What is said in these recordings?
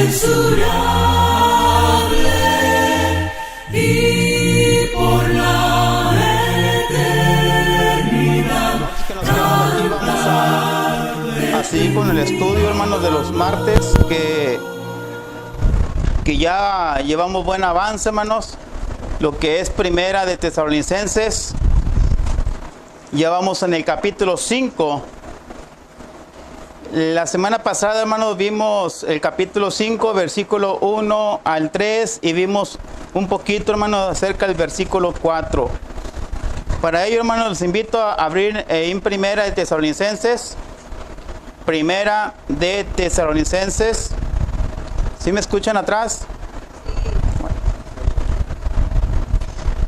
inconmensurable y por la eternidad. Así con el estudio, hermanos, de los martes, que ya llevamos buen avance, hermanos. Lo que es Primera de Tesalonicenses, ya vamos en el capítulo 5. La semana pasada, hermanos, vimos el capítulo 5, versículo 1 al 3, y vimos un poquito, hermanos, acerca del versículo 4. Para ello, hermanos, les invito a abrir en Primera de Tesalonicenses. Primera de Tesalonicenses. ¿Sí me escuchan atrás?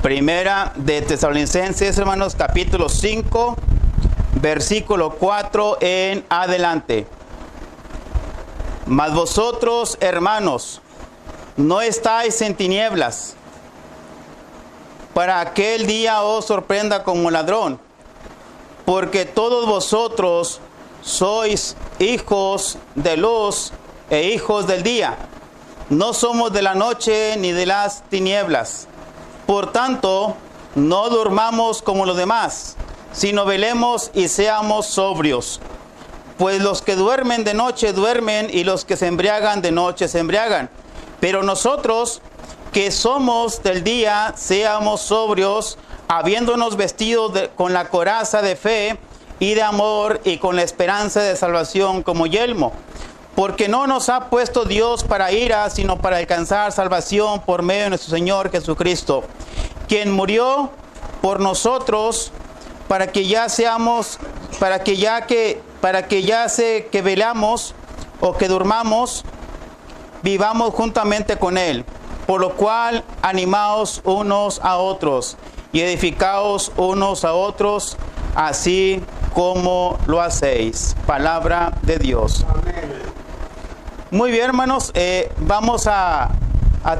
Primera de Tesalonicenses, hermanos, capítulo 5, versículo 4 en adelante. Mas vosotros, hermanos, no estáis en tinieblas, para aquel día os sorprenda como ladrón, porque todos vosotros sois hijos de luz e hijos del día. No somos de la noche ni de las tinieblas. Por tanto, no durmamos como los demás, sino velemos y seamos sobrios. Pues los que duermen de noche duermen, y los que se embriagan de noche se embriagan. Pero nosotros, que somos del día, seamos sobrios, habiéndonos vestido con la coraza de fe y de amor, y con la esperanza de salvación como yelmo. Porque no nos ha puesto Dios para ira, sino para alcanzar salvación por medio de nuestro Señor Jesucristo, quien murió por nosotros, para que ya que velamos o que durmamos, vivamos juntamente con Él. Por lo cual, animaos unos a otros y edificaos unos a otros, así como lo hacéis. Palabra de Dios. Amén. Muy bien, hermanos, vamos a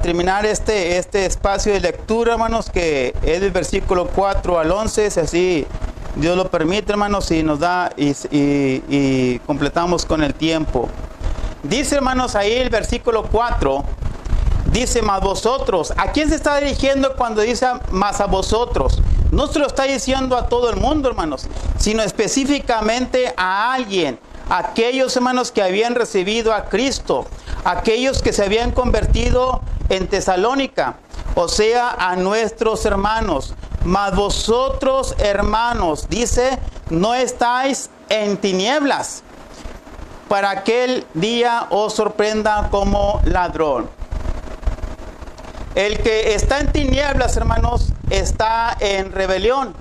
terminar este espacio de lectura, hermanos, que es del versículo 4 al 11, si así Dios lo permite, hermanos, y nos da y completamos con el tiempo. Dice, hermanos, ahí el versículo 4, dice, mas vosotros. ¿A quién se está dirigiendo cuando dice mas a vosotros? No se lo está diciendo a todo el mundo, hermanos, sino específicamente a alguien. Aquellos, hermanos, que habían recibido a Cristo, aquellos que se habían convertido en Tesalónica, o sea, a nuestros hermanos. Mas vosotros, hermanos, dice, no estáis en tinieblas, para aquel día os sorprenda como ladrón. El que está en tinieblas, hermanos, está en rebelión.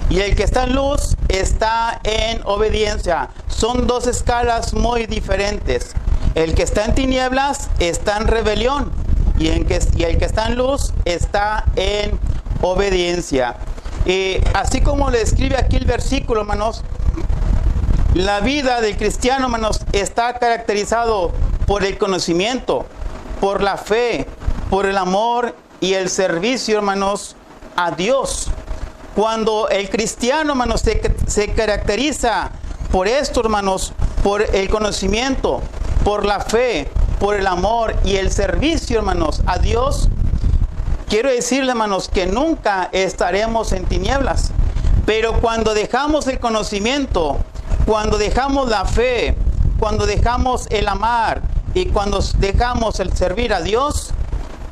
Y el que está en luz está en obediencia. Son dos escalas muy diferentes. El que está en tinieblas está en rebelión. Y el que está en luz está en obediencia. Y así como le describe aquí el versículo, hermanos, la vida del cristiano, hermanos, está caracterizado por el conocimiento, por la fe, por el amor y el servicio, hermanos, a Dios. Cuando el cristiano, hermanos, se caracteriza por esto, hermanos, por el conocimiento, por la fe, por el amor y el servicio, hermanos, a Dios, quiero decirle, hermanos, que nunca estaremos en tinieblas. Pero cuando dejamos el conocimiento, cuando dejamos la fe, cuando dejamos el amar y cuando dejamos el servir a Dios,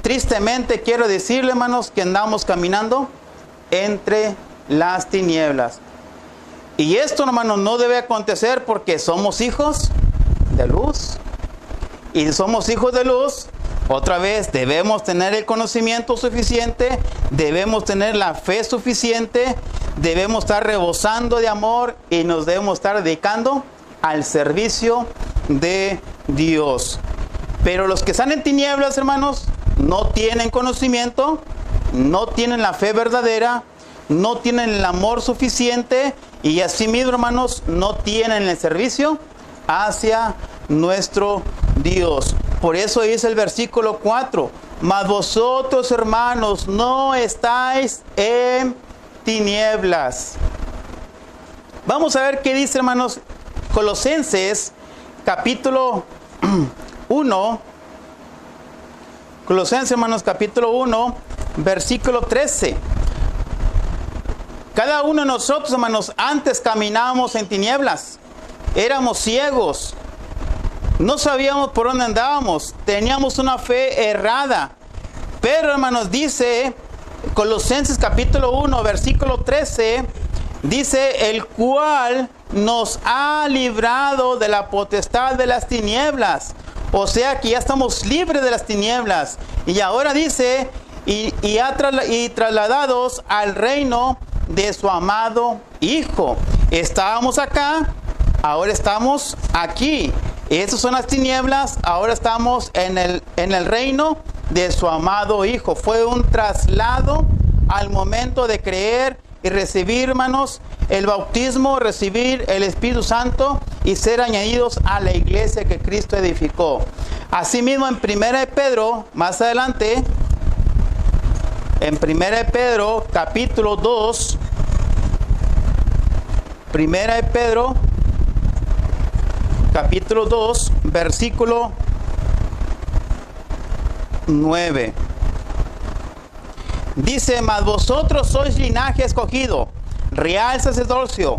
tristemente quiero decirle, hermanos, que andamos caminando entre las tinieblas. Y esto, hermanos, no debe acontecer porque somos hijos de luz. Y somos hijos de luz, otra vez debemos tener el conocimiento suficiente, debemos tener la fe suficiente, debemos estar rebosando de amor y nos debemos estar dedicando al servicio de Dios. Pero los que están en tinieblas, hermanos, no tienen conocimiento, no tienen la fe verdadera, no tienen el amor suficiente y asimismo, hermanos, no tienen el servicio hacia nuestro Dios. Por eso dice el versículo 4, mas vosotros, hermanos, no estáis en tinieblas. Vamos a ver qué dice, hermanos, Colosenses capítulo 1, Colosenses, hermanos, capítulo 1, versículo 13. Cada uno de nosotros, hermanos, antes caminábamos en tinieblas. Éramos ciegos. No sabíamos por dónde andábamos. Teníamos una fe errada. Pero, hermanos, dice Colosenses capítulo 1, versículo 13, dice, el cual nos ha librado de la potestad de las tinieblas. O sea que ya estamos libres de las tinieblas. Y ahora dice, y trasladados al reino de su amado Hijo. Estábamos acá, ahora estamos aquí. Estas son las tinieblas, ahora estamos en el reino de su amado Hijo. Fue un traslado al momento de creer y recibir, hermanos, el bautismo, recibir el Espíritu Santo y ser añadidos a la iglesia que Cristo edificó. Asimismo, en 1 de Pedro, más adelante, en 1 de Pedro, capítulo 2, 1 de Pedro, capítulo 2, versículo 9. Dice, mas vosotros sois linaje escogido, real sacerdocio,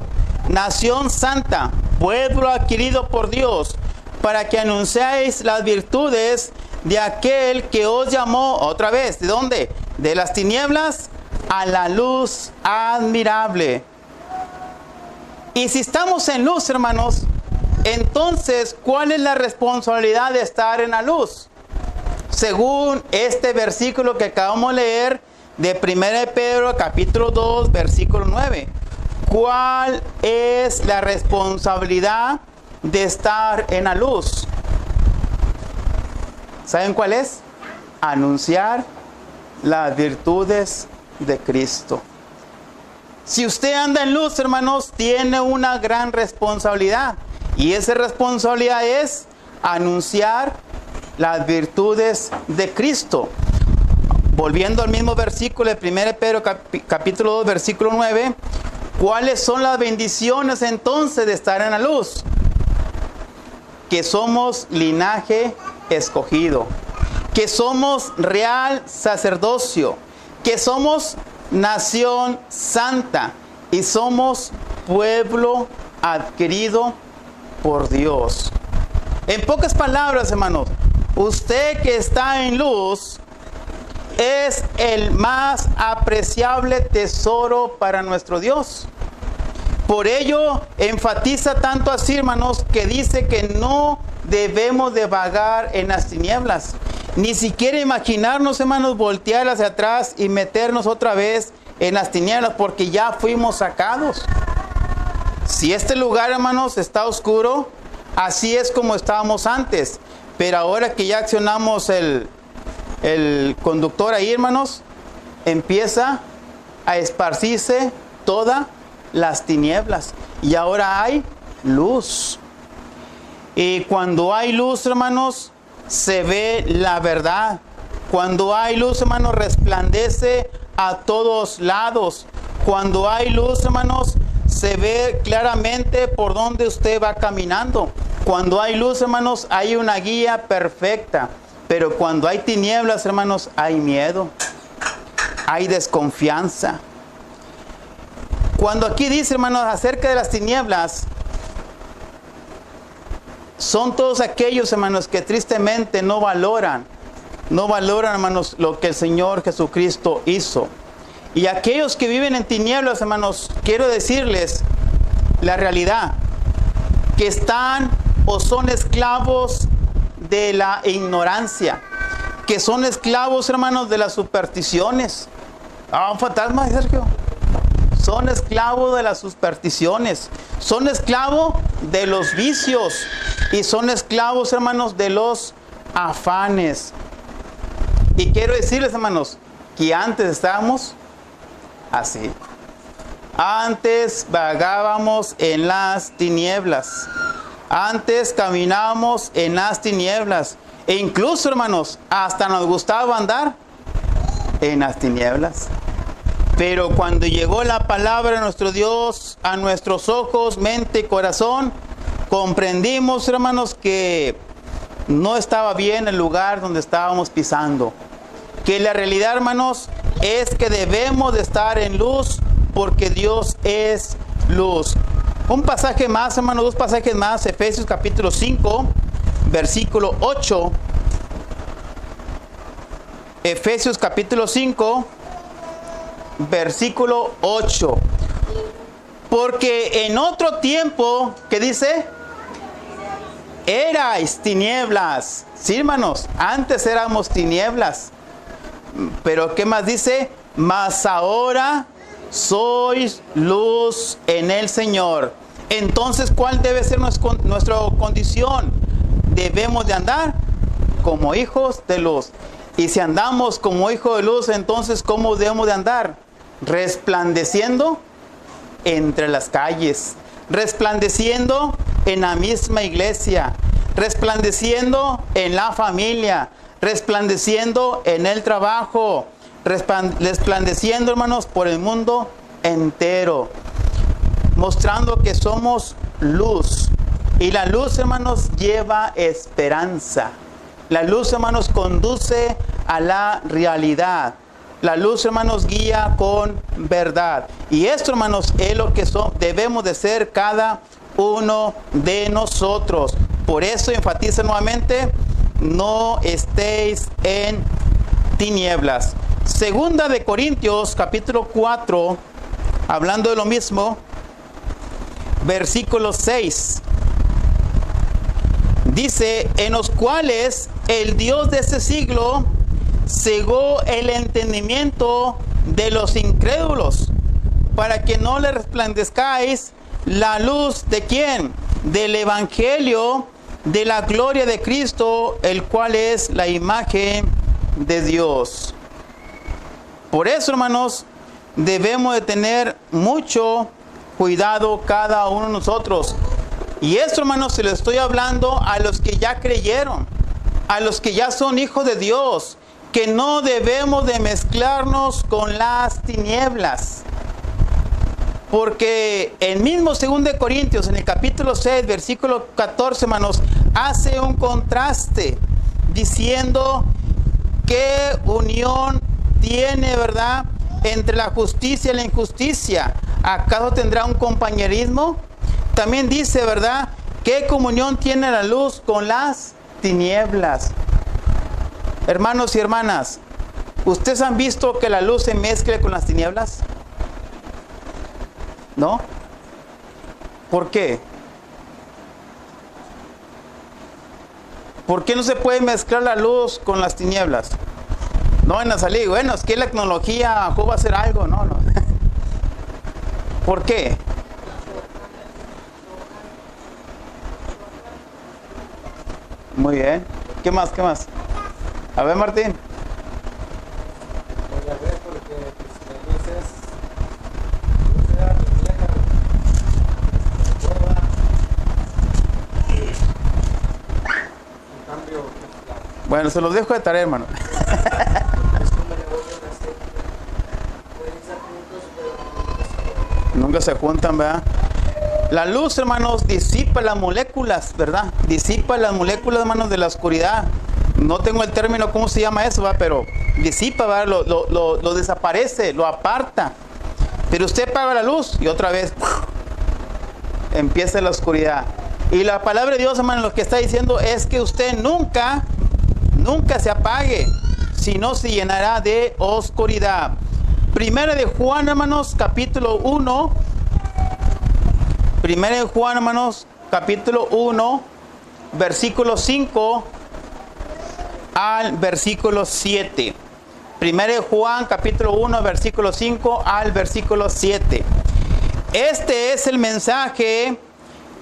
nación santa, pueblo adquirido por Dios, para que anunciáis las virtudes de aquel que os llamó, otra vez, ¿de dónde? De las tinieblas a la luz admirable. Y si estamos en luz, hermanos, entonces, ¿cuál es la responsabilidad de estar en la luz? Según este versículo que acabamos de leer de 1 de Pedro, capítulo 2, versículo 9. ¿Cuál es la responsabilidad de estar en la luz? ¿Saben cuál es? Anunciar las virtudes de Cristo. Si usted anda en luz, hermanos, tiene una gran responsabilidad. Y esa responsabilidad es anunciar las virtudes de Cristo. Volviendo al mismo versículo de 1 Pedro capítulo 2, versículo 9. ¿Cuáles son las bendiciones entonces de estar en la luz? Que somos linaje escogido. Que somos real sacerdocio. Que somos nación santa. Y somos pueblo adquirido por Dios. En pocas palabras, hermanos, usted que está en luz es el más apreciable tesoro para nuestro Dios. Por ello enfatiza tanto así, hermanos, que dice que no debemos de vagar en las tinieblas. Ni siquiera imaginarnos, hermanos, voltear hacia atrás y meternos otra vez en las tinieblas, porque ya fuimos sacados. Si este lugar, hermanos, está oscuro, así es como estábamos antes. Pero ahora que ya accionamos el conductor ahí, hermanos, empieza a esparcirse todas las tinieblas. Y ahora hay luz. Y cuando hay luz, hermanos, se ve la verdad. Cuando hay luz, hermanos, resplandece a todos lados. Cuando hay luz, hermanos, se ve claramente por dónde usted va caminando. Cuando hay luz, hermanos, hay una guía perfecta. Pero cuando hay tinieblas, hermanos, hay miedo. Hay desconfianza. Cuando aquí dice, hermanos, acerca de las tinieblas, son todos aquellos, hermanos, que tristemente no valoran, hermanos, lo que el Señor Jesucristo hizo. Y aquellos que viven en tinieblas, hermanos, quiero decirles la realidad, que están o son esclavos de la ignorancia, que son esclavos, hermanos, de las supersticiones. Un fantasma, Sergio. Son esclavos de las supersticiones, son esclavos de los vicios y son esclavos, hermanos, de los afanes. Y quiero decirles, hermanos, que antes estábamos así. Antes vagábamos en las tinieblas. Antes caminábamos en las tinieblas. E incluso, hermanos, hasta nos gustaba andar en las tinieblas. Pero cuando llegó la palabra de nuestro Dios a nuestros ojos, mente y corazón, comprendimos, hermanos, que no estaba bien el lugar donde estábamos pisando. Que la realidad, hermanos, es que debemos de estar en luz porque Dios es luz. Un pasaje más, hermanos, dos pasajes más. Efesios capítulo 5, versículo 8. Efesios capítulo 5, versículo 8. Porque en otro tiempo, ¿qué dice? Erais tinieblas. Sí, hermanos, antes éramos tinieblas. Pero ¿qué más dice? Mas ahora sois luz en el Señor. Entonces, ¿cuál debe ser nuestra condición? Debemos de andar como hijos de luz. Y si andamos como hijos de luz, entonces ¿cómo debemos de andar? Resplandeciendo entre las calles, resplandeciendo en la misma iglesia, resplandeciendo en la familia, resplandeciendo en el trabajo, resplandeciendo, hermanos, por el mundo entero, mostrando que somos luz. Y la luz, hermanos, lleva esperanza. La luz, hermanos, conduce a la realidad. La luz, hermanos, guía con verdad. Y esto, hermanos, es lo que debemos de ser cada uno de nosotros. Por eso enfatiza nuevamente: no estéis en tinieblas. Segunda de Corintios, capítulo 4, hablando de lo mismo, versículo 6. Dice: en los cuales el Dios de este siglo cegó el entendimiento de los incrédulos, para que no le resplandezcáis la luz de ¿quién? Del evangelio de la gloria de Cristo, el cual es la imagen de Dios. Por eso, hermanos, debemos de tener mucho cuidado cada uno de nosotros. Y esto, hermanos, se lo estoy hablando a los que ya creyeron, a los que ya son hijos de Dios, que no debemos de mezclarnos con las tinieblas. Porque el mismo 2 Corintios, en el capítulo 6, versículo 14, hermanos, hace un contraste diciendo qué unión tiene, ¿verdad?, entre la justicia y la injusticia. ¿Acaso tendrá un compañerismo? También dice, ¿verdad?, ¿qué comunión tiene la luz con las tinieblas? Hermanos y hermanas, ¿ustedes han visto que la luz se mezcle con las tinieblas? ¿No? ¿Por qué? ¿Por qué no se puede mezclar la luz con las tinieblas? No van a salir, bueno, es que la tecnología va a hacer algo, no. ¿Por qué? Muy bien. ¿Qué más? A ver, Martín. Bueno, se los dejo de tarea, hermano. Nunca se juntan, ¿verdad? La luz, hermanos, disipa las moléculas, ¿verdad? Disipa las moléculas, hermanos, de la oscuridad. No tengo el término, ¿cómo se llama eso, ¿verdad? Pero disipa, ¿verdad? Lo desaparece, lo aparta. Pero usted apaga la luz y otra vez empieza la oscuridad. Y la palabra de Dios, hermanos, lo que está diciendo es que usted nunca se apague, sino se llenará de oscuridad. Primera de Juan, hermanos, capítulo 1. Primera de Juan, hermanos, capítulo 1, versículo 5 al versículo 7. Primera de Juan, capítulo 1, versículo 5 al versículo 7. Este es el mensaje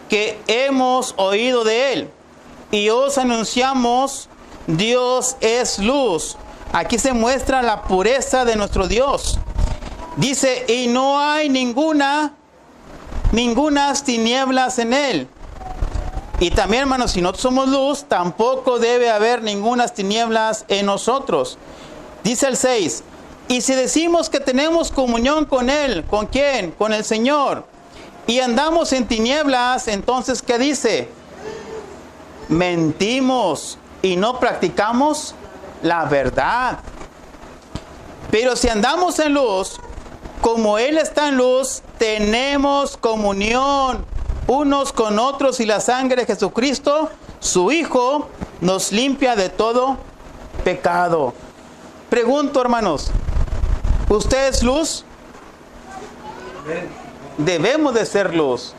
que hemos oído de él y os anunciamos: Dios es luz. Aquí se muestra la pureza de nuestro Dios. Dice: y no hay ningunas tinieblas en él. Y también, hermanos, si nosotros somos luz, tampoco debe haber ningunas tinieblas en nosotros. Dice el 6: y si decimos que tenemos comunión con él, ¿con quién? Con el Señor, y andamos en tinieblas, entonces, ¿qué dice? mentimos y no practicamos la verdad. Pero si andamos en luz, como Él está en luz, tenemos comunión unos con otros y la sangre de Jesucristo, su Hijo, nos limpia de todo pecado. Pregunto, hermanos, ¿usted es luz? Debemos de ser luz.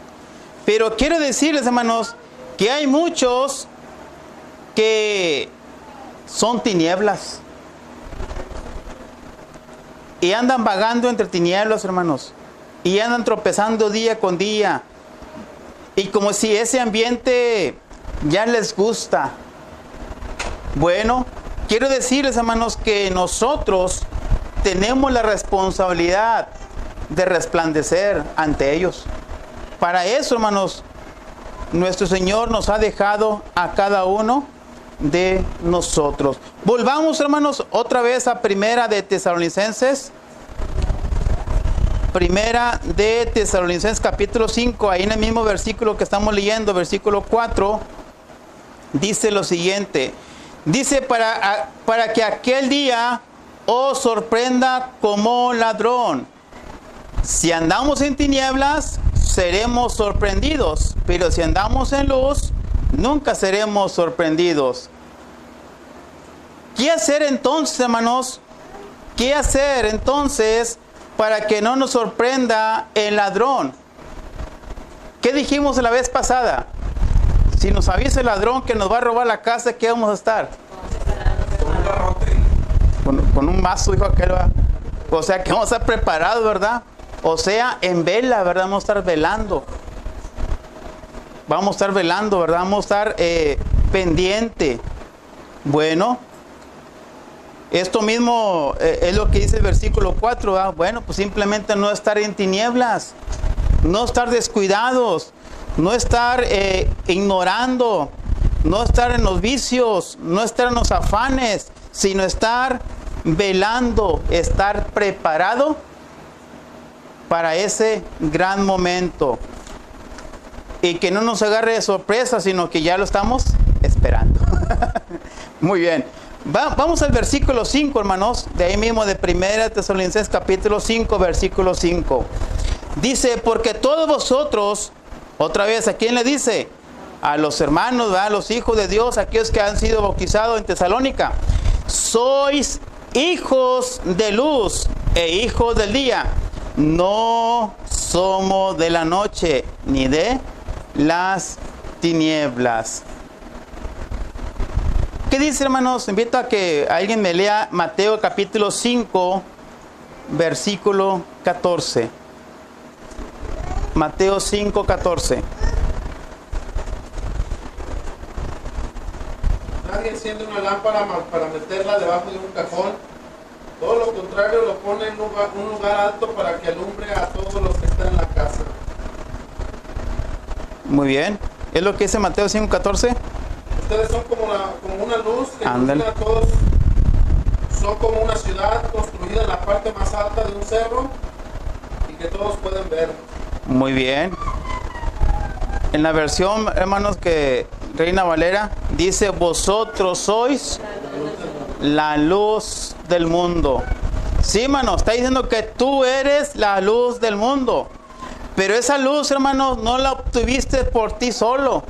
Pero quiero decirles, hermanos, que hay muchos que son tinieblas. Y andan vagando entre tinieblas, hermanos. Y andan tropezando día con día. Y como si ese ambiente ya les gusta. Bueno, quiero decirles, hermanos, que nosotros tenemos la responsabilidad de resplandecer ante ellos. Para eso, hermanos, nuestro Señor nos ha dejado a cada uno de nosotros. Volvamos, hermanos, otra vez a Primera de Tesalonicenses. Primera de Tesalonicenses capítulo 5, ahí en el mismo versículo que estamos leyendo, versículo 4, dice lo siguiente. Dice, para que aquel día os sorprenda como ladrón. Si andamos en tinieblas, seremos sorprendidos, pero si andamos en luz, nunca seremos sorprendidos. ¿Qué hacer entonces, hermanos? ¿Qué hacer entonces para que no nos sorprenda el ladrón? ¿Qué dijimos la vez pasada? Si nos avisa el ladrón que nos va a robar la casa, ¿qué vamos a estar? Con un mazo, dijo aquel. O sea, que vamos a estar preparados, ¿verdad? O sea, en vela, ¿verdad? Vamos a estar velando. Vamos a estar velando, ¿verdad? Vamos a estar pendiente. Bueno, esto mismo es lo que dice el versículo 4, ¿verdad? Bueno, pues simplemente no estar en tinieblas, no estar descuidados, no estar ignorando, no estar en los vicios, no estar en los afanes, sino estar velando, estar preparado para ese gran momento. Y que no nos agarre de sorpresa, sino que ya lo estamos esperando. Muy bien. Vamos al versículo 5, hermanos, de ahí mismo de Primera Tesalonicenses capítulo 5, versículo 5. Dice, porque todos vosotros, otra vez, ¿a quién le dice? A los hermanos, a los hijos de Dios, aquellos que han sido bautizados en Tesalónica. Sois hijos de luz e hijos del día. No somos de la noche ni de las tinieblas. ¿Qué dice, hermanos? Invito a que alguien me lea Mateo capítulo 5, versículo 14. Mateo 5, 14. Nadie enciende una lámpara para meterla debajo de un cajón. Todo lo contrario, lo pone en un lugar alto para que alumbre a todos los que están en la casa. Muy bien. ¿Es lo que dice Mateo 5, 14? Ustedes son como una luz que Ándale. ilumina a todos. Son como una ciudad construida en la parte más alta de un cerro y que todos pueden ver. Muy bien. En la versión, hermanos, que Reina Valera dice, vosotros sois la luz del mundo. Sí, hermanos, está diciendo que tú eres la luz del mundo. Pero esa luz, hermanos, no la obtuviste por ti solo.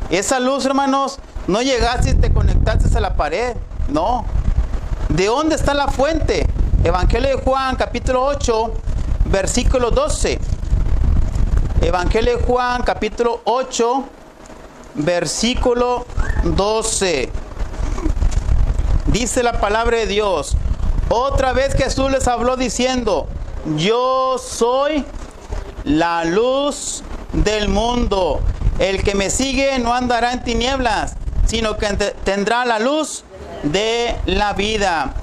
Esa luz, hermanos, no llegaste y te conectaste a la pared. No. ¿De dónde está la fuente? Evangelio de Juan, capítulo 8, versículo 12. Evangelio de Juan, capítulo 8, versículo 12. Dice la palabra de Dios. Otra vez Jesús les habló diciendo, yo soy la luz del mundo. El que me sigue no andará en tinieblas, sino que tendrá la luz de la vida.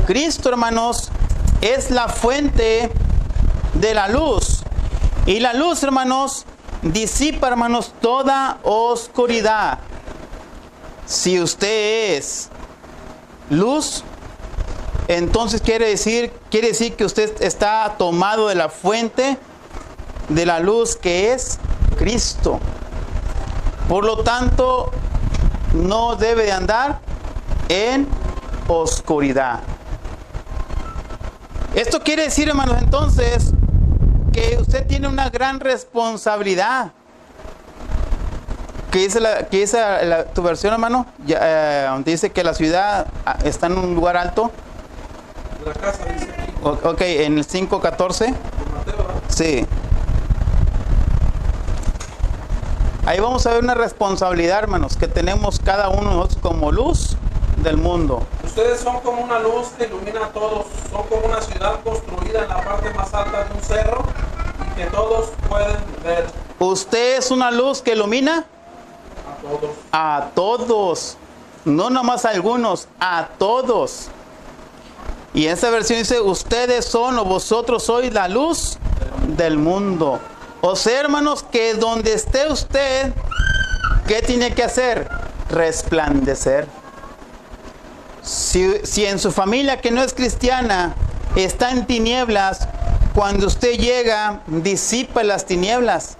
Cristo, hermanos, es la fuente de la luz. Y la luz, hermanos, disipa, hermanos, toda oscuridad. Si usted es luz, entonces quiere decir que usted está tomado de la fuente de la luz que es Cristo. Por lo tanto, no debe de andar en oscuridad. Esto quiere decir, hermanos, entonces, que usted tiene una gran responsabilidad. ¿Qué dice tu versión, hermano? Donde dice que la ciudad está en un lugar alto. La casa dice aquí. Ok, en el 5:14. Mateo, ¿verdad? Sí. Ahí vamos a ver una responsabilidad, hermanos, que tenemos cada uno de nosotros como luz del mundo. Ustedes son como una luz que ilumina a todos. Son como una ciudad construida en la parte más alta de un cerro y que todos pueden ver. Usted es una luz que ilumina A todos. a todos. No nomás a algunos, a todos. Y en esta versión dice, ustedes son o vosotros sois la luz del mundo. O sea, hermanos, que donde esté usted, ¿qué tiene que hacer? Resplandecer. Si en su familia que no es cristiana está en tinieblas, cuando usted llega, disipa las tinieblas.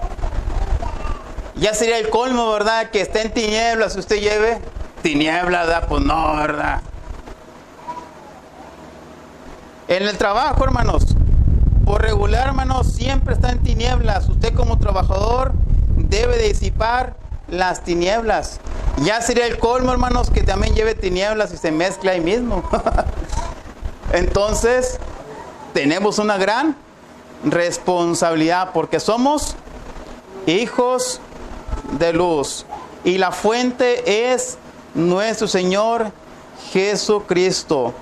Ya sería el colmo, ¿verdad? Que esté en tinieblas, usted lleve tinieblas, ¿verdad? Pues no, ¿verdad? En el trabajo, hermanos, por regular, hermanos, siempre está en tinieblas. Usted como trabajador debe de disipar las tinieblas. Ya sería el colmo, hermanos, que también lleve tinieblas y se mezcla ahí mismo. Entonces, tenemos una gran responsabilidad porque somos hijos de luz. Y la fuente es nuestro Señor Jesucristo.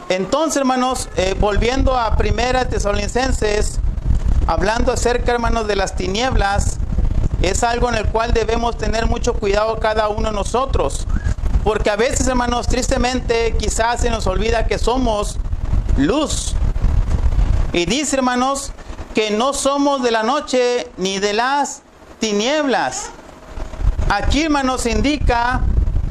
Entonces, hermanos, volviendo a 1 Tesalonicenses, hablando acerca, hermanos, de las tinieblas, es algo en el cual debemos tener mucho cuidado cada uno de nosotros. Porque a veces, hermanos, tristemente, quizás se nos olvida que somos luz. Y dice, hermanos, que no somos de la noche ni de las tinieblas. Aquí, hermanos, indica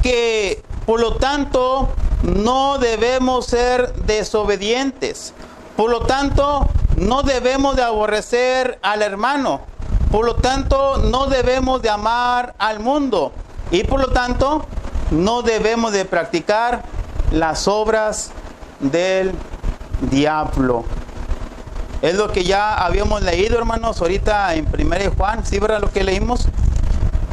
que, por lo tanto, no debemos ser desobedientes. Por lo tanto, no debemos de aborrecer al hermano. Por lo tanto, no debemos de amar al mundo. Y por lo tanto, no debemos de practicar las obras del diablo. Es lo que ya habíamos leído, hermanos, ahorita en 1 Juan. ¿Sí, verdad lo que leímos?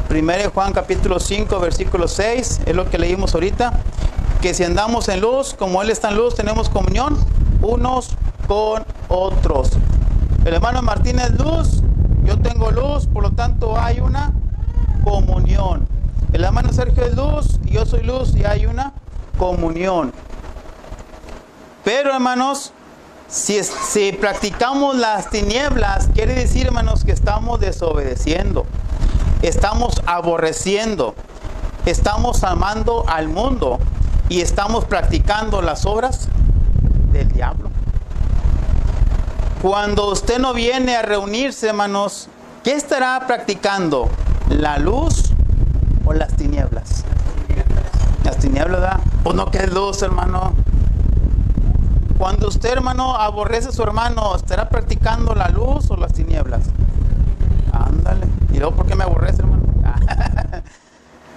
1 Juan capítulo 5, versículo 6. Es lo que leímos ahorita. Que si andamos en luz, como Él está en luz, tenemos comunión unos con otros. El hermano Martín es luz, yo tengo luz, por lo tanto hay una comunión. El hermano Sergio es luz, y yo soy luz, y hay una comunión. Pero, hermanos, si practicamos las tinieblas, quiere decir, hermanos, que estamos desobedeciendo, estamos aborreciendo, estamos amando al mundo y estamos practicando las obras del diablo. Cuando usted no viene a reunirse, hermanos, ¿qué estará practicando? ¿La luz o las tinieblas? Las tinieblas, ¿verdad? Pues no, que es luz, hermano. Cuando usted, hermano, aborrece a su hermano, ¿estará practicando la luz o las tinieblas? Ándale. ¿Y luego por qué me aborrece, hermano?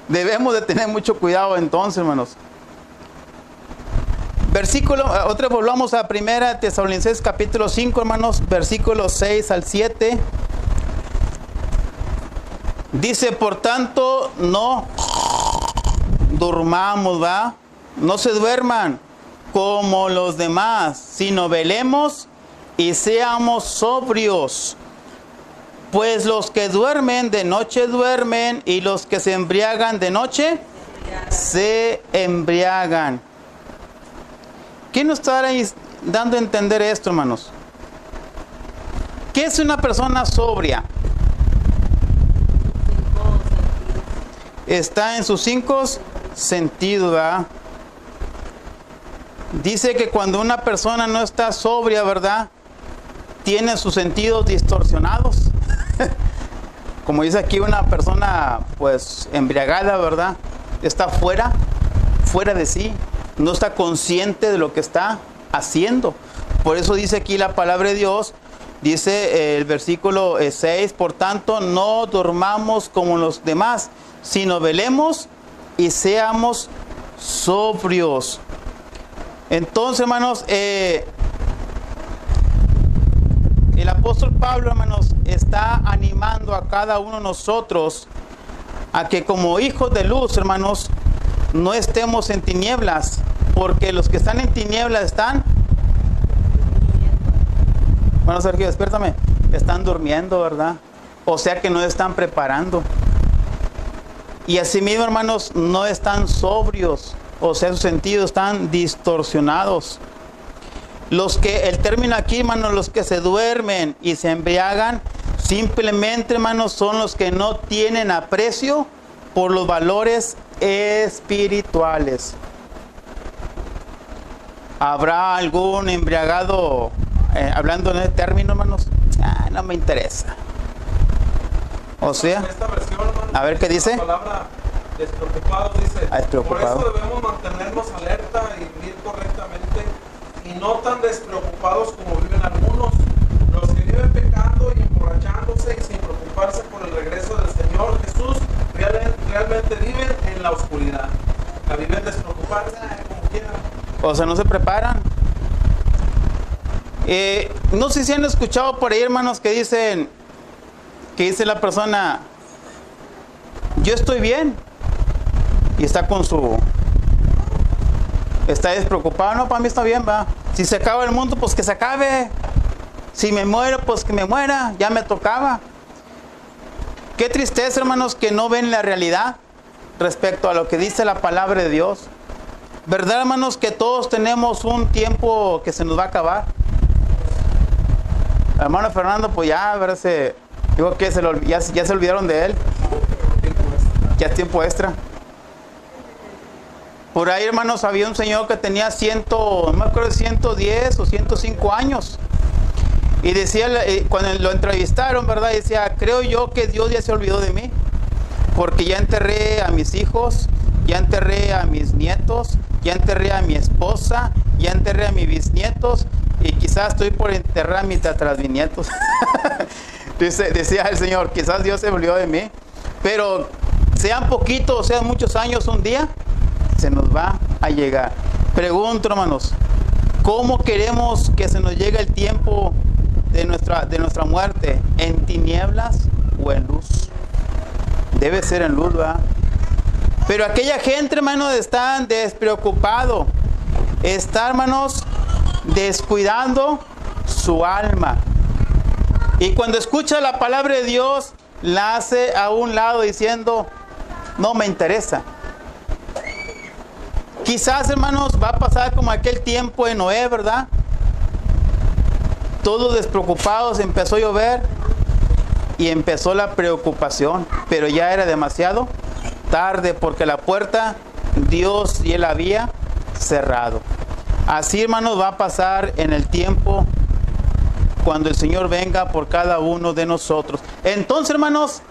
Debemos de tener mucho cuidado entonces, hermanos. Volvamos a 1 Tesalonicenses capítulo 5, hermanos, versículos 6 al 7. Dice, por tanto, no durmamos, ¿va? No se duerman como los demás, sino velemos y seamos sobrios. Pues los que duermen de noche duermen, y los que se embriagan de noche se embriagan. ¿Qué nos está ahí dando a entender esto, hermanos? ¿Qué es una persona sobria? Está en sus 5 sentidos, ¿verdad? Dice que cuando una persona no está sobria, ¿verdad?, tiene sus sentidos distorsionados. Como dice aquí, una persona pues embriagada, ¿verdad?, está fuera de sí, no está consciente de lo que está haciendo. Por eso dice aquí la palabra de Dios Dice el versículo 6, por tanto, no durmamos como los demás, sino velemos y seamos sobrios. Entonces, hermanos, el apóstol Pablo, hermanos, está animando a cada uno de nosotros a que como hijos de luz, hermanos, no estemos en tinieblas, porque los que están en tinieblas están... Bueno, Sergio, despiértame. Están durmiendo, ¿verdad? O sea que no están preparando. Y asimismo, hermanos, no están sobrios. O sea, sus sentidos están distorsionados. Los que, el término aquí, hermanos, los que se duermen y se embriagan, simplemente, hermanos, son los que no tienen aprecio por los valores espirituales. ¿Habrá algún embriagado, hablando en el término, hermanos? No me interesa. O sea, esta versión, hermano, a ver qué dice. La palabra despreocupado dice, despreocupado. por eso debemos mantenernos alerta y vivir correctamente y no tan despreocupados como viven algunos, los que viven pecando y emborrachándose y sin preocuparse por el regreso del Señor Jesús, realmente viven en la oscuridad. La viven despreocuparse como quieran. O sea, no se preparan. No sé si han escuchado por ahí, hermanos, que dice la persona, yo estoy bien, y está está despreocupado. No, para mí está bien, va. Si se acaba el mundo, pues que se acabe. Si me muero, pues que me muera, ya me tocaba. Qué tristeza, hermanos, que no ven la realidad respecto a lo que dice la palabra de Dios. ¿Verdad, hermanos, que todos tenemos un tiempo que se nos va a acabar? Hermano Fernando, pues ya, ¿verdad? Digo que ya se olvidaron de él. Ya es tiempo extra. Por ahí, hermanos, había un señor que tenía no me acuerdo, 110 o 105 años. Y decía, cuando lo entrevistaron, ¿verdad? Decía, creo yo que Dios ya se olvidó de mí. Porque ya enterré a mis hijos, ya enterré a mis nietos, ya enterré a mi esposa, ya enterré a mis bisnietos. Y quizás estoy por enterrar a mis tataranietos. Decía el Señor, quizás Dios se olvidó de mí. Pero sean poquitos o sean muchos años, un día se nos va a llegar. Pregunto, hermanos, ¿cómo queremos que se nos llegue el tiempo de nuestra muerte? ¿En tinieblas o en luz? Debe ser en luz, ¿verdad? Pero aquella gente, hermanos, está despreocupado. Está, hermanos, descuidando su alma. Y cuando escucha la palabra de Dios, la hace a un lado diciendo, no me interesa. Quizás, hermanos, va a pasar como aquel tiempo de Noé, ¿verdad? Todos despreocupados, empezó a llover y empezó la preocupación, pero ya era demasiado tarde porque la puerta Dios y él había cerrado. Así, hermanos, va a pasar en el tiempo cuando el Señor venga por cada uno de nosotros. Entonces, hermanos,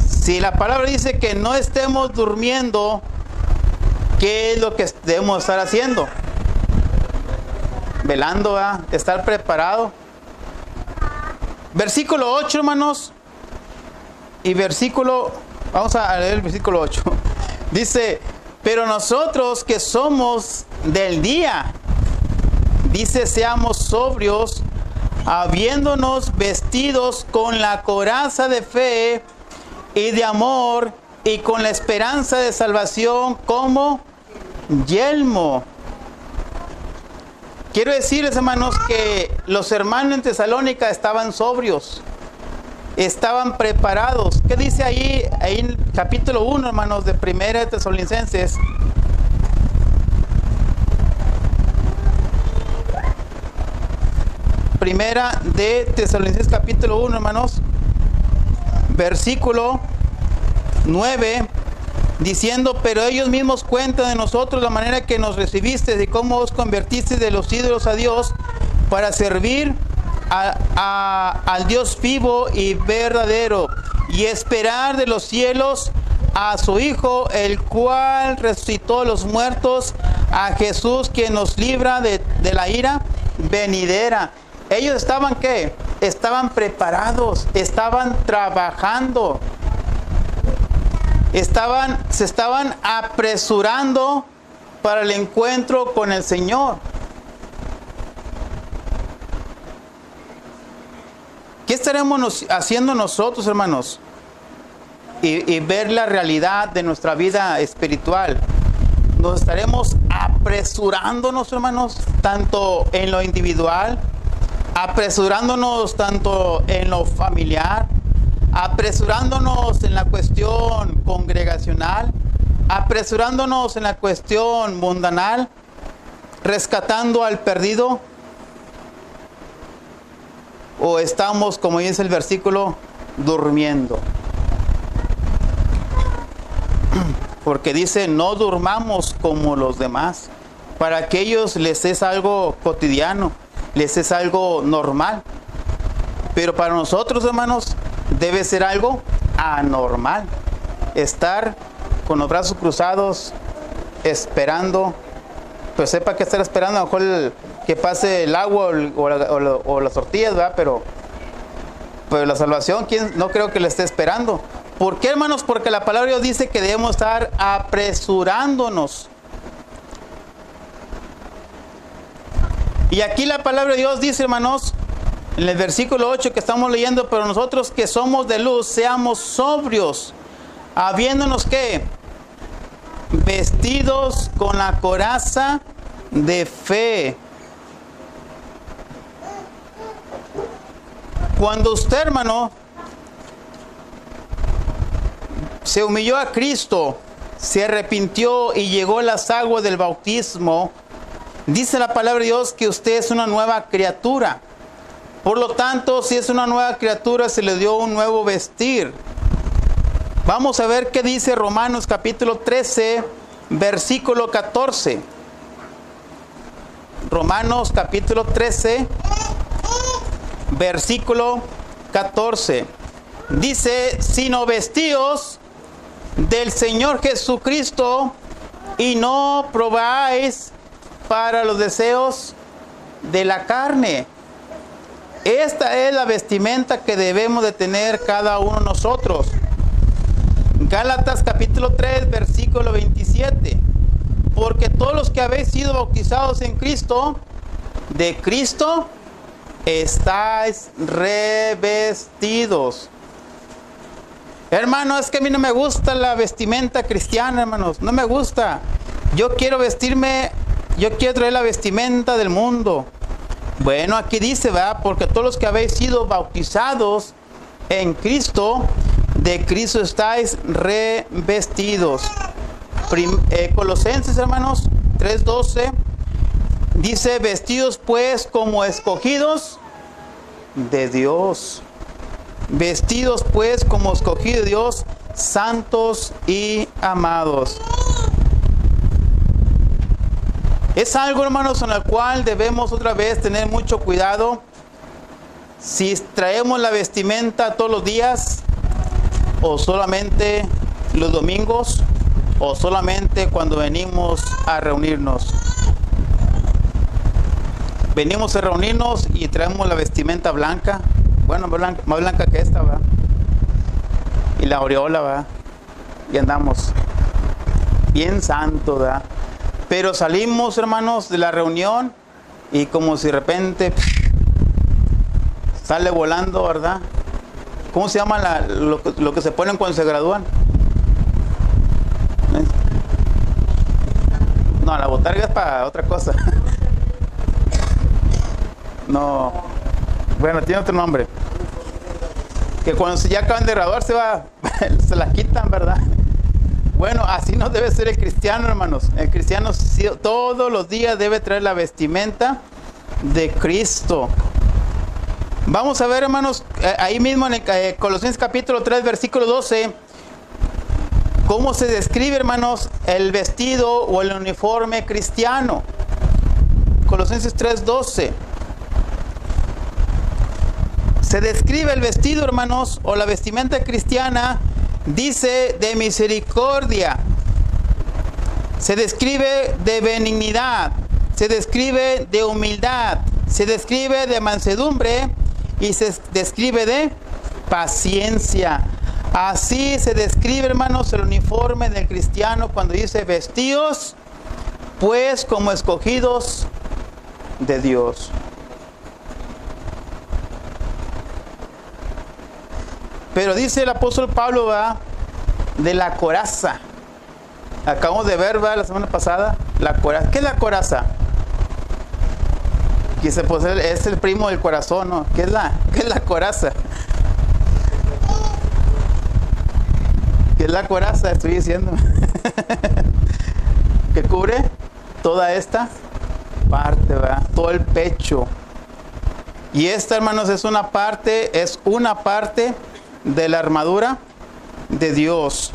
si la palabra dice que no estemos durmiendo, ¿qué es lo que debemos estar haciendo? Velando, ¿verdad? Estar preparado. Versículo 8, hermanos. Y vamos a leer el versículo 8. Dice, pero nosotros que somos del día, dice, seamos sobrios, habiéndonos vestidos con la coraza de fe y de amor y con la esperanza de salvación como yelmo. Quiero decirles, hermanos, que los hermanos en Tesalónica estaban sobrios, estaban preparados. ¿Qué dice ahí en el capítulo 1, hermanos, de Primera de Tesalonicenses? Primera de Tesalonicenses capítulo 1, hermanos, versículo 9, diciendo, pero ellos mismos cuentan de nosotros la manera que nos recibisteis y cómo os convertisteis de los ídolos a Dios para servir al Dios vivo y verdadero y esperar de los cielos a su Hijo, el cual resucitó a los muertos, a Jesús, quien nos libra de la ira venidera. Ellos estaban, ¿qué? Estaban preparados, estaban trabajando, se estaban apresurando para el encuentro con el Señor. ¿Qué estaremos haciendo nosotros, hermanos? Y ver la realidad de nuestra vida espiritual. Nos estaremos apresurándonos, hermanos, tanto en lo individual, apresurándonos tanto en lo familiar, apresurándonos en la cuestión congregacional, apresurándonos en la cuestión mundanal, rescatando al perdido. ¿O estamos, como dice el versículo, durmiendo? Porque dice, no durmamos como los demás. Para que ellos les es algo cotidiano, les es algo normal. Pero para nosotros, hermanos, debe ser algo anormal. Estar con los brazos cruzados, esperando. Pues sepa que estar esperando, a lo mejor que pase el agua o las tortillas, ¿verdad? Pero la salvación, ¿quién? No creo que le esté esperando. ¿Por qué, hermanos? Porque la palabra de Dios dice que debemos estar apresurándonos. Y aquí la palabra de Dios dice, hermanos, en el versículo 8 que estamos leyendo, pero nosotros que somos de luz, seamos sobrios, habiéndonos ¿qué? Vestidos con la coraza de fe. Cuando usted, hermano, se humilló a Cristo, se arrepintió y llegó a las aguas del bautismo, dice la palabra de Dios que usted es una nueva criatura. Por lo tanto, si es una nueva criatura, se le dio un nuevo vestir. Vamos a ver qué dice Romanos capítulo 13, versículo 14. Romanos capítulo 13, versículo 14. Dice, sino vestíos del Señor Jesucristo y no probáis para los deseos de la carne. Esta es la vestimenta que debemos de tener cada uno de nosotros. Gálatas capítulo 3, versículo 27. Porque todos los que habéis sido bautizados en Cristo, de Cristo estáis revestidos. Hermano, es que a mí no me gusta la vestimenta cristiana, hermanos. No me gusta. Yo quiero vestirme, yo quiero traer la vestimenta del mundo. Bueno, aquí dice, ¿verdad? Porque todos los que habéis sido bautizados en Cristo, de Cristo estáis revestidos. Colosenses, hermanos, 3:12, dice, vestidos pues como escogidos de Dios. Vestidos pues como escogidos de Dios, santos y amados. Es algo, hermanos, en el cual debemos otra vez tener mucho cuidado. Si traemos la vestimenta todos los días, o solamente los domingos, o solamente cuando venimos a reunirnos. Venimos a reunirnos y traemos la vestimenta blanca. Bueno, más blanca que esta, ¿verdad? Y la aureola, ¿verdad? Y andamos bien santos, ¿verdad? Pero salimos, hermanos, de la reunión y como si de repente sale volando, ¿verdad? ¿Cómo se llama lo que se ponen cuando se gradúan? No, la botarga es para otra cosa. No. Bueno, tiene otro nombre. Que cuando ya acaban de graduar se la quitan, ¿verdad? Bueno, así no debe ser el cristiano, hermanos. El cristiano todos los días debe traer la vestimenta de Cristo. Vamos a ver, hermanos, ahí mismo en el Colosenses capítulo 3, versículo 12, cómo se describe, hermanos, el vestido o el uniforme cristiano. Colosenses 3:12. Se describe el vestido, hermanos, o la vestimenta cristiana, dice de misericordia, se describe de benignidad, se describe de humildad, se describe de mansedumbre y se describe de paciencia. Así se describe, hermanos, el uniforme del cristiano cuando dice vestidos, pues como escogidos de Dios. Pero dice el apóstol Pablo, ¿verdad?, de la coraza. Acabamos de ver, ¿verdad?, la semana pasada, la coraza. ¿Qué es la coraza? Dice, pues es el primo del corazón, ¿no? ¿Qué es la coraza? ¿Qué es la coraza? Estoy diciendo. Que cubre toda esta parte, ¿verdad? Todo el pecho. Y esta, hermanos, es una parte de la armadura de Dios.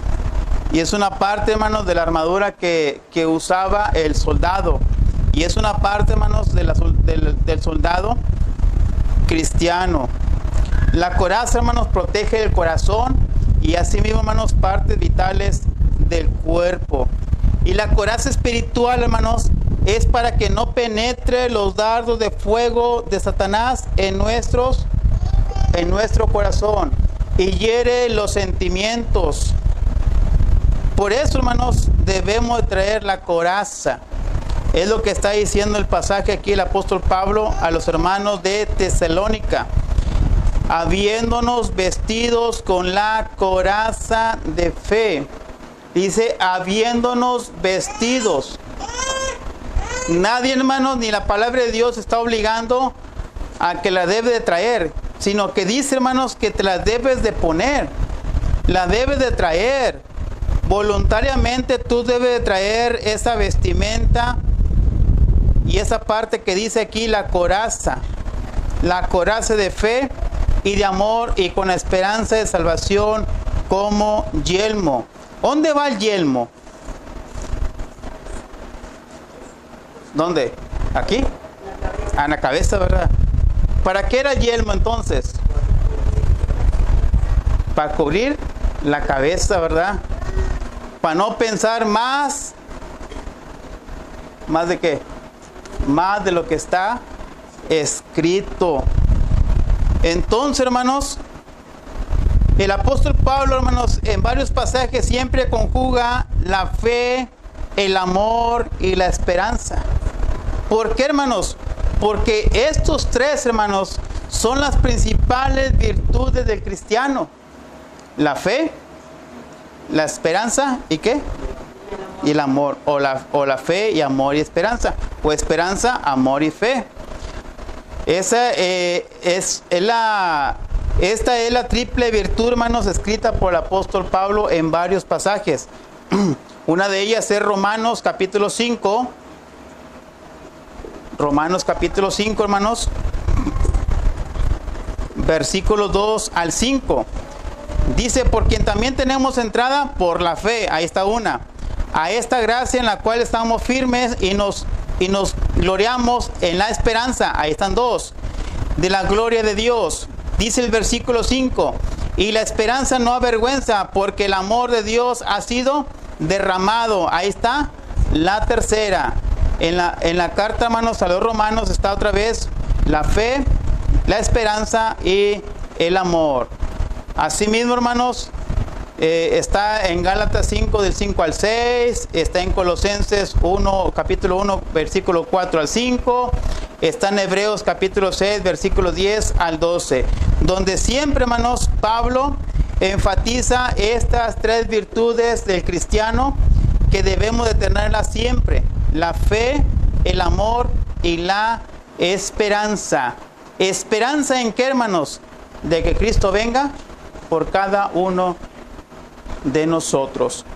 Y es una parte, hermanos, de la armadura que usaba el soldado. Y es una parte, hermanos, del soldado cristiano. La coraza, hermanos, protege el corazón y asimismo, hermanos, partes vitales del cuerpo. Y la coraza espiritual, hermanos, es para que no penetre los dardos de fuego de Satanás en nuestro corazón y hiere los sentimientos. Por eso, hermanos, debemos traer la coraza. Es lo que está diciendo el pasaje aquí el apóstol Pablo a los hermanos de Tesalónica. Habiéndonos vestidos con la coraza de fe. Dice, habiéndonos vestidos. Nadie, hermanos, ni la palabra de Dios está obligando a que la debe de traer, sino que dice, hermanos, que te la debes de poner, la debes de traer. Voluntariamente tú debes de traer esa vestimenta y esa parte que dice aquí, la coraza de fe y de amor y con esperanza de salvación como yelmo. ¿Dónde va el yelmo? ¿Dónde? ¿Aquí? En la cabeza, ¿verdad? ¿Para qué era el yelmo entonces? Para cubrir la cabeza, ¿verdad? Para no pensar más de qué, más de lo que está escrito. Entonces, hermanos, el apóstol Pablo, hermanos, en varios pasajes siempre conjuga la fe, el amor y la esperanza. ¿Por qué, hermanos? Porque estos tres, hermanos, son las principales virtudes del cristiano: la fe, la esperanza y ¿qué? Y el amor, o la fe y amor y esperanza, o esperanza, amor y fe. Esta es la triple virtud, hermanos, escrita por el apóstol Pablo en varios pasajes. Una de ellas es Romanos capítulo 5. Romanos capítulo 5, hermanos, versículos 2 al 5. Dice, por quien también tenemos entrada por la fe, ahí está una, a esta gracia en la cual estamos firmes y nos gloriamos en la esperanza, ahí están dos, de la gloria de Dios. Dice el versículo 5, y la esperanza no avergüenza, porque el amor de Dios ha sido derramado, ahí está la tercera. En la carta, hermanos, a los romanos está otra vez la fe, la esperanza y el amor. Asimismo, hermanos, está en Gálatas 5 del 5 al 6, está en Colosenses 1, capítulo 1, versículo 4 al 5, está en Hebreos capítulo 6, versículo 10 al 12, donde siempre, hermanos, Pablo enfatiza estas tres virtudes del cristiano que debemos de tenerlas siempre: la fe, el amor y la esperanza. ¿Esperanza en qué, hermanos? De que Cristo venga por cada uno de nosotros.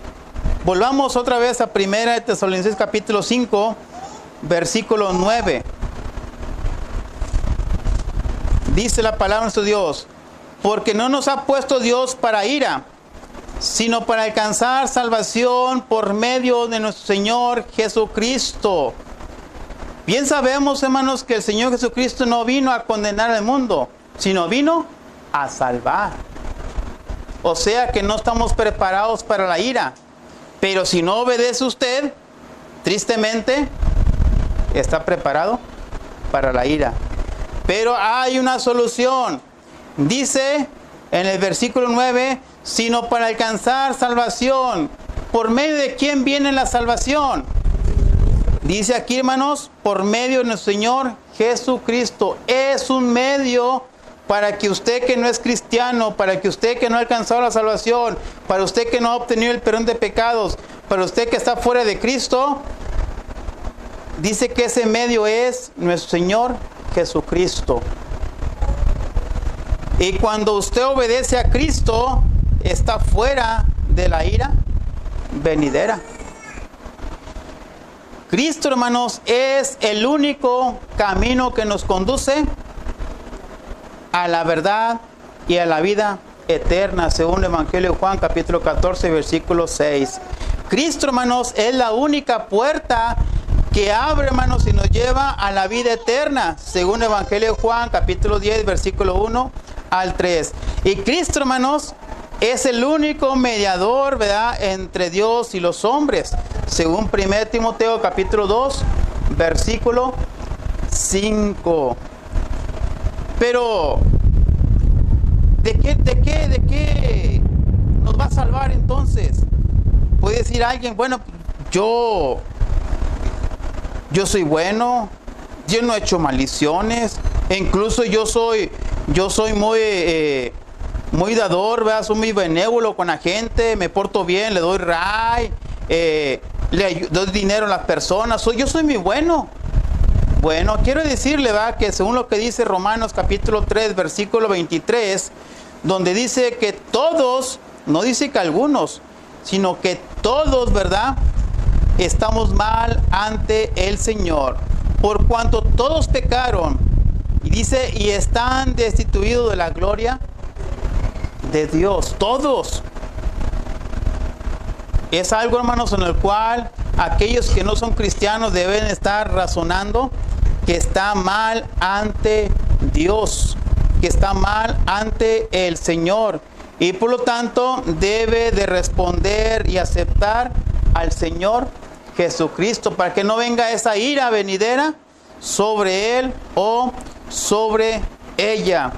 Volvamos otra vez a 1 Tesalonicenses capítulo 5, versículo 9. Dice la palabra de nuestro Dios: porque no nos ha puesto Dios para ira, sino para alcanzar salvación por medio de nuestro Señor Jesucristo. Bien sabemos, hermanos, que el Señor Jesucristo no vino a condenar al mundo, sino vino a salvar. O sea que no estamos preparados para la ira. Pero si no obedece usted, tristemente, está preparado para la ira. Pero hay una solución. Dice en el versículo 9, sino para alcanzar salvación. ¿Por medio de quién viene la salvación? Dice aquí, hermanos, por medio de nuestro Señor Jesucristo. Es un medio para que usted que no es cristiano, para que usted que no ha alcanzado la salvación, para usted que no ha obtenido el perdón de pecados, para usted que está fuera de Cristo, dice que ese medio es nuestro Señor Jesucristo. Y cuando usted obedece a Cristo, está fuera de la ira venidera. Cristo, hermanos, es el único camino que nos conduce a la verdad y a la vida eterna, según el Evangelio de Juan, capítulo 14, versículo 6. Cristo, hermanos, es la única puerta que abre, hermanos, y nos lleva a la vida eterna, según el Evangelio de Juan, capítulo 10, versículo 1 al 3. Y Cristo, hermanos, es el único mediador, ¿verdad?, entre Dios y los hombres, según 1 Timoteo, capítulo 2, versículo 5. Pero, ¿de qué nos va a salvar entonces? Puede decir alguien, bueno, yo soy bueno, yo no he hecho maldiciones, e incluso yo soy muy dador, ¿verdad? Soy muy benévolo con la gente, me porto bien, le doy ray, le doy dinero a las personas, yo soy muy bueno. Bueno, quiero decirle, ¿verdad?, que según lo que dice Romanos capítulo 3, versículo 23, donde dice que todos, no dice que algunos, sino que todos, ¿verdad?, estamos mal ante el Señor, por cuanto todos pecaron, y dice, y están destituidos de la gloria de Dios, todos. Es algo, hermanos, en el cual aquellos que no son cristianos deben estar razonando que está mal ante Dios, que está mal ante el Señor, y por lo tanto debe de responder y aceptar al Señor Jesucristo, para que no venga esa ira venidera sobre él o sobre ella.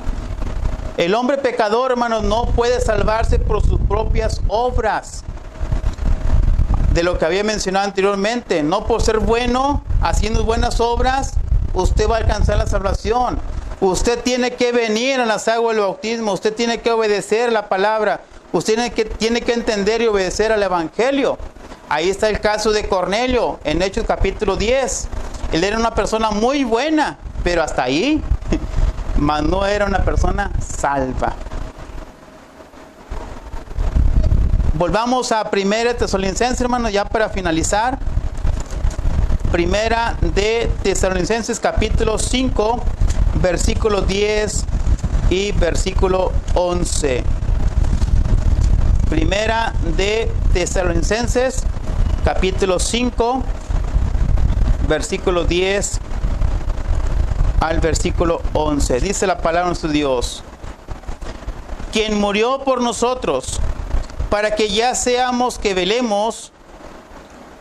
El hombre pecador, hermanos, no puede salvarse por sus propias obras, de lo que había mencionado anteriormente. No por ser bueno, haciendo buenas obras, usted va a alcanzar la salvación. Usted tiene que venir a las aguas del bautismo, usted tiene que obedecer la palabra, usted tiene que entender y obedecer al Evangelio. Ahí está el caso de Cornelio, en Hechos capítulo 10. Él era una persona muy buena, pero hasta ahí, mas no era una persona salva. Volvamos a 1 Tesalonicenses, hermanos, ya para finalizar. 1 de Tesalonicenses capítulo 5, versículo 10 y versículo 11. 1 de Tesalonicenses capítulo 5, versículo 10 al versículo 11. Dice la palabra de nuestro Dios: quien murió por nosotros, para que ya seamos que velemos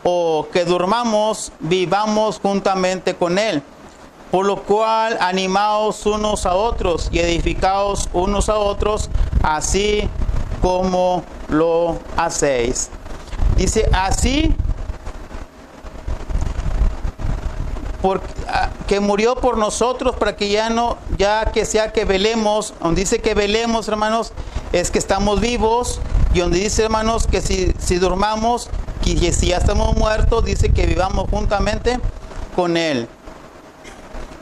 o que durmamos, vivamos juntamente con Él. Por lo cual, animaos unos a otros y edificaos unos a otros, así como lo hacéis. Dice así, que murió por nosotros, para que ya que sea que velemos. Donde dice que velemos, hermanos, es que estamos vivos. Y donde dice, hermanos, que si durmamos, que si ya estamos muertos, dice que vivamos juntamente con Él.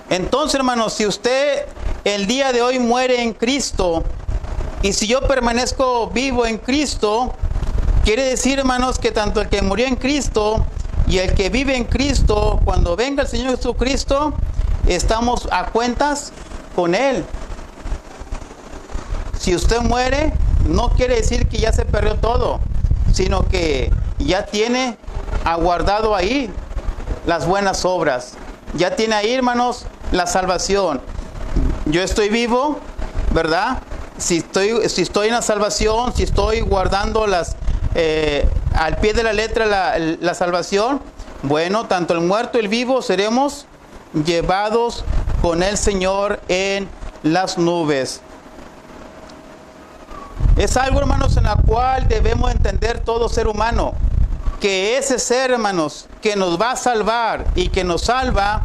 Entonces, hermanos, si usted el día de hoy muere en Cristo, y si yo permanezco vivo en Cristo, quiere decir, hermanos, que tanto el que murió en Cristo y el que vive en Cristo, cuando venga el Señor Jesucristo, estamos a cuentas con Él. Si usted muere, no quiere decir que ya se perdió todo, sino que ya tiene aguardado ahí las buenas obras. Ya tiene ahí, hermanos, la salvación. Yo estoy vivo, ¿verdad? Si estoy en la salvación, si estoy guardando al pie de la letra la salvación, bueno, tanto el muerto y el vivo seremos llevados con el Señor en las nubes. Es algo, hermanos, en la cual debemos entender todo ser humano, que ese ser, hermanos, que nos va a salvar y que nos salva,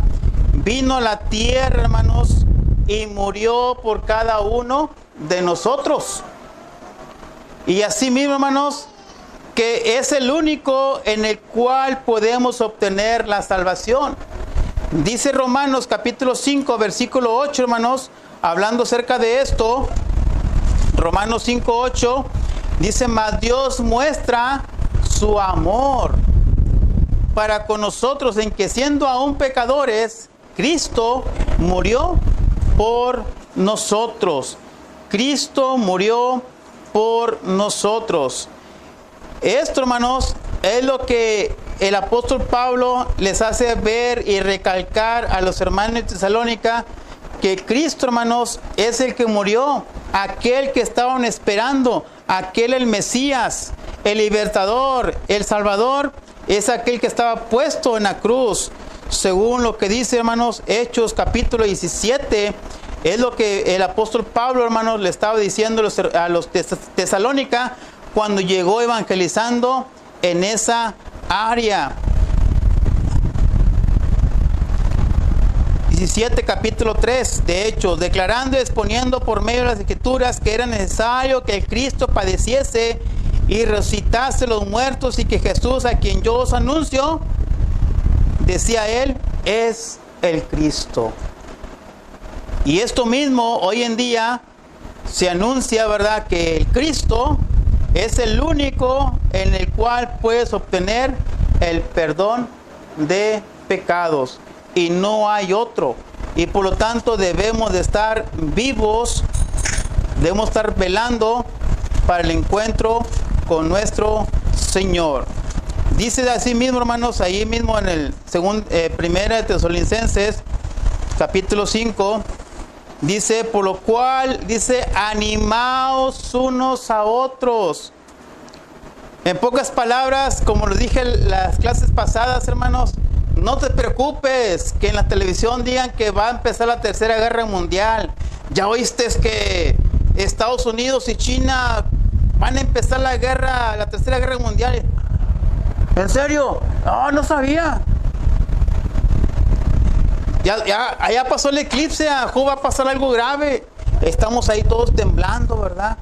vino a la tierra, hermanos, y murió por cada uno de nosotros. Y así mismo, hermanos, que es el único en el cual podemos obtener la salvación. Dice Romanos capítulo 5, versículo 8, hermanos, hablando acerca de esto, Romanos 5, 8, dice: mas Dios muestra su amor para con nosotros en que, siendo aún pecadores, Cristo murió por nosotros. Cristo murió por nosotros. Esto, hermanos, es lo que el apóstol Pablo les hace ver y recalcar a los hermanos de Tesalónica, que Cristo, hermanos, es el que murió, aquel que estaban esperando, aquel el Mesías, el libertador, el Salvador, es aquel que estaba puesto en la cruz. Según lo que dice, hermanos, Hechos capítulo 17, es lo que el apóstol Pablo, hermanos, le estaba diciendo a los Tesalónica cuando llegó evangelizando en esa área. 17 capítulo 3 de Hechos: declarando y exponiendo por medio de las Escrituras que era necesario que el Cristo padeciese y resucitase de los muertos, y que Jesús, a quien yo os anuncio, decía él, es el Cristo. Y esto mismo hoy en día se anuncia, ¿verdad?, que el Cristo es el único en el cual puedes obtener el perdón de pecados, y no hay otro. Y por lo tanto debemos de estar vivos, debemos estar velando para el encuentro con nuestro Señor. Dice así mismo, hermanos, ahí mismo en el primera de Tesalonicenses capítulo 5, dice: por lo cual, dice, animaos unos a otros. En pocas palabras, como lo dije en las clases pasadas, hermanos, no te preocupes que en la televisión digan que va a empezar la Tercera Guerra Mundial. Ya oíste que Estados Unidos y China van a empezar la Tercera Guerra Mundial. ¿En serio? No, no sabía. Ya pasó el eclipse, va a pasar algo grave. Estamos ahí todos temblando, ¿verdad?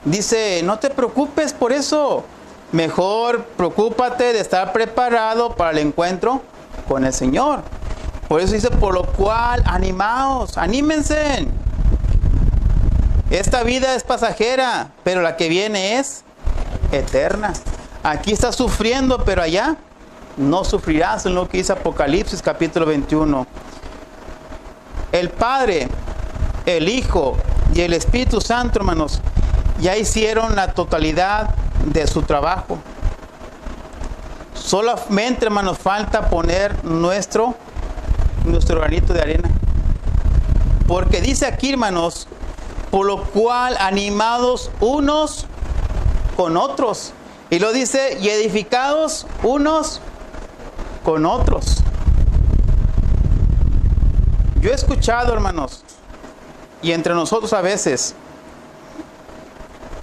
Dice, no te preocupes por eso. Mejor preocúpate de estar preparado para el encuentro con el Señor. Por eso dice, por lo cual, animaos, anímense. Esta vida es pasajera, pero la que viene es eterna. Aquí estás sufriendo, pero allá no sufrirás, en lo que dice Apocalipsis capítulo 21. El Padre, el Hijo y el Espíritu Santo, hermanos, ya hicieron la totalidad de su trabajo. Solamente, hermanos, falta poner nuestro granito de arena. Porque dice aquí, hermanos, por lo cual animados unos con otros. Y lo dice, y edificados unos con otros. Yo he escuchado, hermanos, y entre nosotros a veces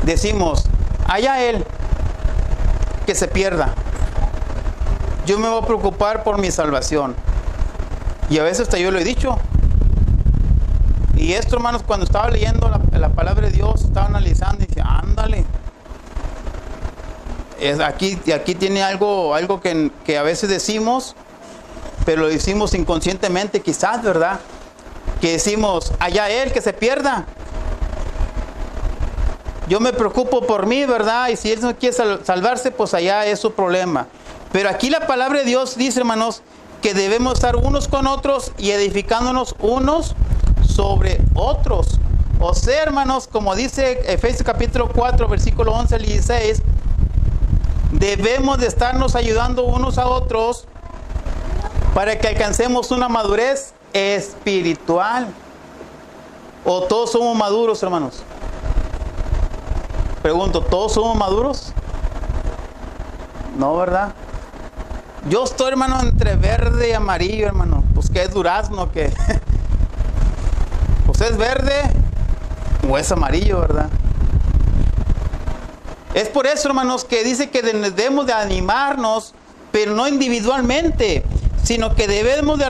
decimos, allá él, que se pierda. Yo me voy a preocupar por mi salvación. Y a veces hasta yo lo he dicho. Y esto, hermanos, cuando estaba leyendo la palabra de Dios, estaba analizando y dije, ándale. Aquí tiene algo que a veces decimos, pero lo decimos inconscientemente quizás, ¿verdad? Que decimos, allá él, que se pierda. Yo me preocupo por mí, ¿verdad? Y si él no quiere salvarse, pues allá es su problema. Pero aquí la palabra de Dios dice, hermanos, que debemos estar unos con otros y edificándonos unos sobre otros. O sea, hermanos, como dice Efesios capítulo 4, versículo 11 al 16, debemos de estarnos ayudando unos a otros para que alcancemos una madurez espiritual. ¿O todos somos maduros, hermanos? Pregunto, ¿todos somos maduros? No, ¿verdad? Yo estoy, hermano, entre verde y amarillo, hermano. Pues que es durazno, que pues es verde o es amarillo, ¿verdad? Es por eso, hermanos, que dice que debemos de animarnos, pero no individualmente, sino que debemos de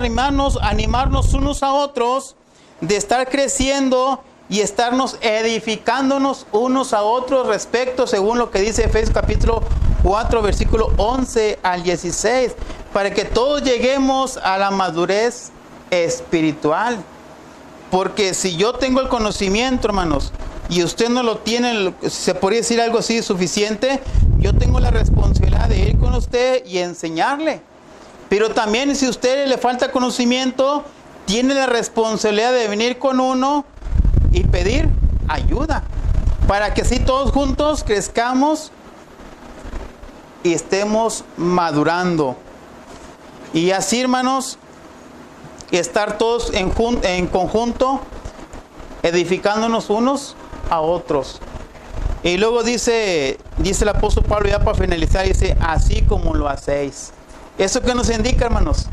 animarnos unos a otros, de estar creciendo y estarnos edificándonos unos a otros respecto, según lo que dice Efesios capítulo 4, versículo 11 al 16, para que todos lleguemos a la madurez espiritual. Porque si yo tengo el conocimiento, hermanos, y usted no lo tiene, se podría decir algo así suficiente, yo tengo la responsabilidad de ir con usted y enseñarle. Pero también si a usted le falta conocimiento, tiene la responsabilidad de venir con uno y pedir ayuda, para que así todos juntos crezcamos y estemos madurando. Y así, hermanos, estar todos en conjunto, edificándonos unos a otros. Y luego dice el apóstol Pablo, ya para finalizar, dice, así como lo hacéis. ¿Eso qué nos indica, hermanos?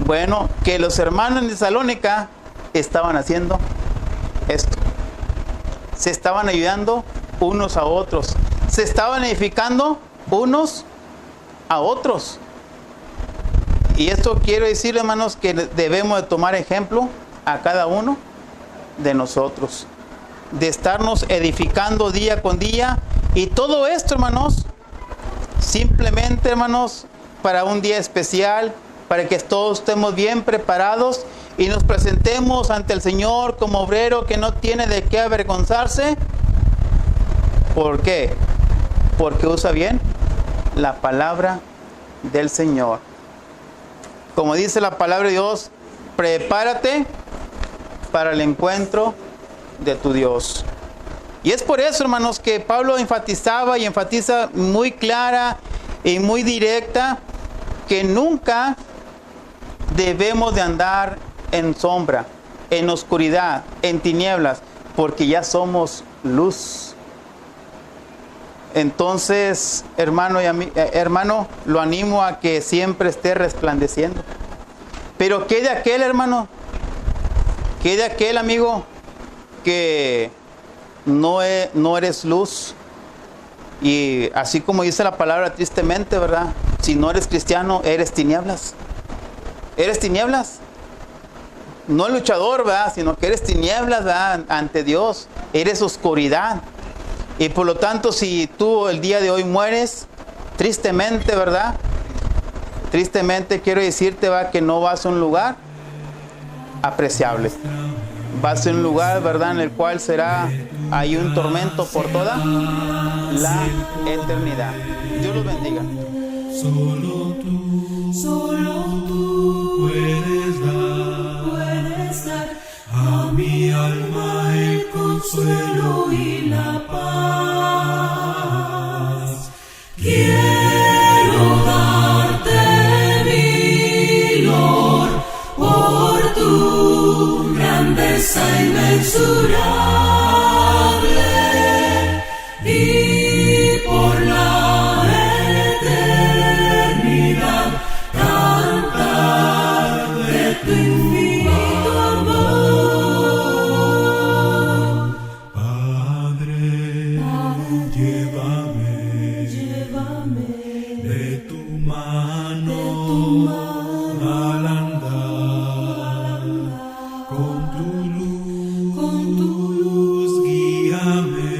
Bueno, que los hermanos en Tesalónica estaban haciendo esto. Se estaban ayudando unos a otros. Se estaban edificando unos a otros. Y esto quiero decirle, hermanos, que debemos de tomar ejemplo a cada uno de nosotros, de estarnos edificando día con día. Y todo esto, hermanos, simplemente, hermanos, para un día especial, para que todos estemos bien preparados y nos presentemos ante el Señor como obrero que no tiene de qué avergonzarse. ¿Por qué? Porque usa bien la palabra del Señor. Como dice la palabra de Dios, prepárate para el encuentro de tu Dios. Y es por eso, hermanos, que Pablo enfatizaba y enfatiza muy clara y muy directa que nunca debemos de andar en sombra, en oscuridad, en tinieblas, porque ya somos luz. Entonces, hermano, lo animo a que siempre esté resplandeciendo. Pero ¿qué de aquel, hermano? ¿Qué de aquel, amigo, que no eres luz? Y así como dice la palabra, tristemente, ¿verdad? Si no eres cristiano, eres tinieblas. Eres tinieblas. No luchador, ¿verdad? Sino que eres tinieblas, ¿verdad? Ante Dios. Eres oscuridad. Y por lo tanto, si tú el día de hoy mueres, tristemente, ¿verdad? Tristemente quiero decirte, ¿verdad?, que no vas a un lugar apreciable. Vas a un lugar, ¿verdad?, en el cual será ahí un tormento por toda la eternidad. Dios los bendiga. Solo tú puedes dar a mi alma el consuelo y la paz. Quiero darte mi Lord por tu grandeza inmensurable y por la eternidad cantar de tu infinito amor. Padre, llévame de tu mano al andar, con tu luz guíame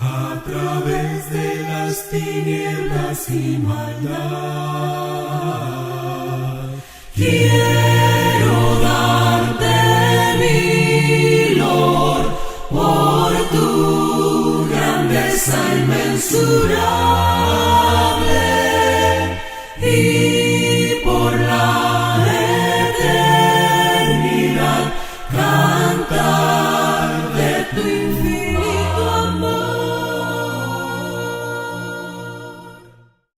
a través de las tinieblas y maldad. Quiero darte mi Lord por tu grandeza inmensurable y